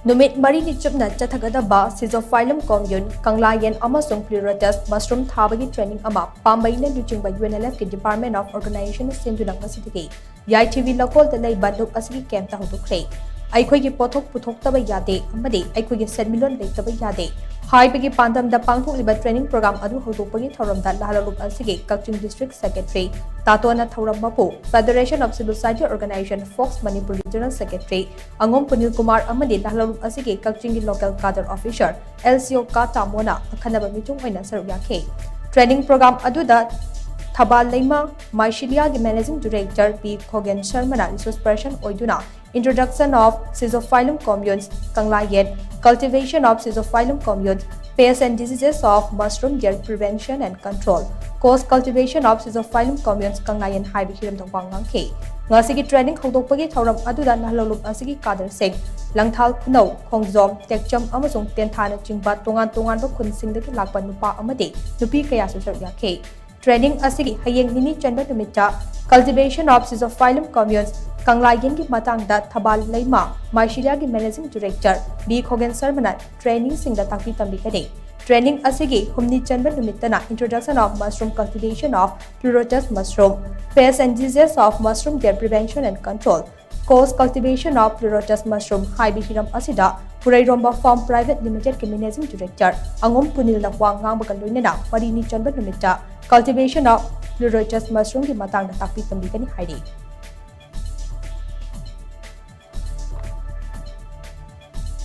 Numit Marini chupna chathagadaba Schizophyllum Commune Kanglayen Amasung Pleurotus Mushroom Thabagi training ama Pambei Luchingba Unlf Department of Organization Sinduna ngasidagi Yaithibi Loukol leiba asigi camp Houdokhre Aikoigi pothok puthok taba yade amadi aikoigi sedmilon leitaba yade Haibagi pandam da pangthokliba training program adu Houdokhpagi thoramda lahalup asigi Kangching District Secretary Tatona Thauram Mapu Federation of Civil Society Organization Fox Manipur Regional Secretary Angom Punil Kumar amadi lahalup asigi Kangching local cadre officer LCO ka tamona akhanaba mitung oina saruk yakhe training program aduda Thabagi Maishilia Managing Director P. Kanglayen Sharmana Resource Person Oiduna Introduction of Schizophyllum Commune Kanglayen Cultivation of Schizophyllum Commune Pests and Diseases of Mushroom Their Prevention and Control Cause Cultivation of Schizophyllum Commune Kanglayen Haibi Hiram Dongwangangke Ngasigi training Houdokhpagi thoram aduda nahlalup asigi kader sing Langthal Khunau Khongjom Tekcham Amasung Tenthana Chingba Tongan ba khunsingdagi lakpa nupa amadi nupi kaya su saruk yakhe Training asigi hayeng nini chanba numita Cultivation of Schizophyllum Commune Kanglayen ki matangda Thabagi leima Maishilia ki Managing Director B. Kanglayen Sharmana training singda takpi tambi kade Training asigi humni chanba numitana Introduction of Mushroom Cultivation of Pleurotus Mushroom Pests and Diseases of Mushroom Their Prevention and Control Cause Cultivation of Pleurotus Mushroom Haibi Hiram asida Purairomba Farm Private Limited ki Managing Director Angom Punil Lakwang ngangba kaloinana Marini chanba numita Cultivation of Pleurotus Mushroom ki matangda takpi tambi kani haidi